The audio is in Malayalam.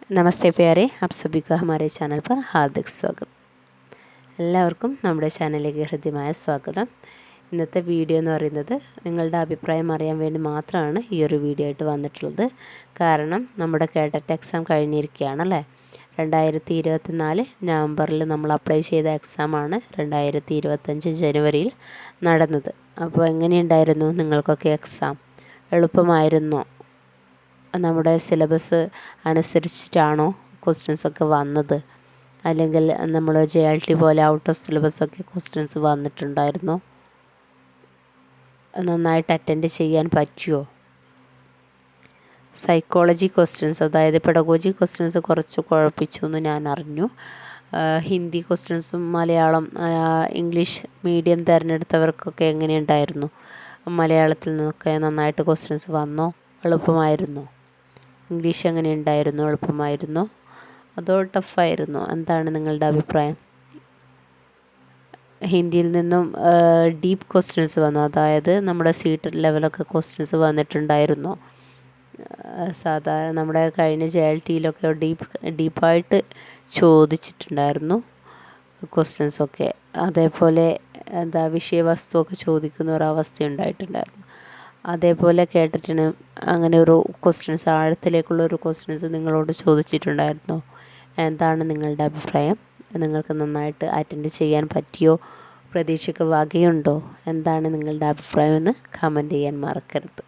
नमस्ते प्यारे, आप सभी का हमारे ചാനൽ पर हार्दिक स्वागत. എല്ലാവർക്കും നമ്മുടെ ചാനലിലേക്ക് ഹൃദ്യമായ സ്വാഗതം. ഇന്നത്തെ വീഡിയോ എന്ന് പറയുന്നത് നിങ്ങളുടെ അഭിപ്രായം അറിയാൻ വേണ്ടി മാത്രമാണ് ഈ ഒരു വീഡിയോ ആയിട്ട് വന്നിട്ടുള്ളത്. കാരണം നമ്മുടെ കേഡറ്റ് എക്സാം കഴിഞ്ഞിരിക്കുകയാണല്ലേ. 2024 നവംബറിൽ നമ്മൾ അപ്ലൈ ചെയ്ത എക്സാമാണ് 2025 ജനുവരിയിൽ നടന്നത്. അപ്പോൾ എങ്ങനെയുണ്ടായിരുന്നു നിങ്ങൾക്കൊക്കെ എക്സാം? എളുപ്പമായിരുന്നോ? നമ്മുടെ സിലബസ് അനുസരിച്ചിട്ടാണോ ക്വസ്റ്റ്യൻസൊക്കെ വന്നത്, അല്ലെങ്കിൽ നമ്മൾ JLT പോലെ ഔട്ട് ഓഫ് സിലബസൊക്കെ ക്വസ്റ്റ്യൻസ് വന്നിട്ടുണ്ടായിരുന്നോ? നന്നായിട്ട് അറ്റൻഡ് ചെയ്യാൻ പറ്റുമോ? സൈക്കോളജി ക്വസ്റ്റ്യൻസ്, അതായത് പെഡഗോജി ക്വസ്റ്റ്യൻസ് കുറച്ച് കുഴപ്പിച്ചു എന്ന് ഞാൻ അറിഞ്ഞു. ഹിന്ദി ക്വസ്റ്റ്യൻസും മലയാളം, ഇംഗ്ലീഷ് മീഡിയം തിരഞ്ഞെടുത്തവർക്കൊക്കെ എങ്ങനെയുണ്ടായിരുന്നു? മലയാളത്തിൽ നിന്നൊക്കെ നന്നായിട്ട് ക്വസ്റ്റ്യൻസ് വന്നോ? എളുപ്പമായിരുന്നോ? ഇംഗ്ലീഷ് എങ്ങനെ ഉണ്ടായിരുന്നു? എളുപ്പമായിരുന്നോ അതോ ടഫായിരുന്നോ? എന്താണ് നിങ്ങളുടെ അഭിപ്രായം? ഹിന്ദിയിൽ നിന്നും ഡീപ്പ് ക്വസ്റ്റ്യൻസ് വന്നു, അതായത് നമ്മുടെ സീറ്റ് ലെവലൊക്കെ ക്വസ്റ്റ്യൻസ് വന്നിട്ടുണ്ടായിരുന്നോ? സാധാരണ നമ്മുടെ കഴിഞ്ഞ JLTയിലൊക്കെ ഡീപ്പായിട്ട് ചോദിച്ചിട്ടുണ്ടായിരുന്നു ക്വസ്റ്റ്യൻസൊക്കെ. അതേപോലെ വിഷയവസ്തുവൊക്കെ ചോദിക്കുന്ന ഒരവസ്ഥ ഉണ്ടായിട്ടുണ്ടായിരുന്നു. അതേപോലെ കേട്ടിട്ടിന് അങ്ങനെ ഒരു ക്വസ്റ്റ്യൻസ്, ആഴത്തിലേക്കുള്ള ഒരു ക്വസ്റ്റ്യൻസ് നിങ്ങളോട് ചോദിച്ചിട്ടുണ്ടായിരുന്നോ? എന്താണ് നിങ്ങളുടെ അഭിപ്രായം? നിങ്ങൾക്ക് നന്നായിട്ട് അറ്റൻഡ് ചെയ്യാൻ പറ്റിയോ? പ്രതീക്ഷയ്ക്ക് വകയുണ്ടോ? എന്താണ് നിങ്ങളുടെ അഭിപ്രായം എന്ന് കമൻറ്റ് ചെയ്യാൻ മറക്കരുത്.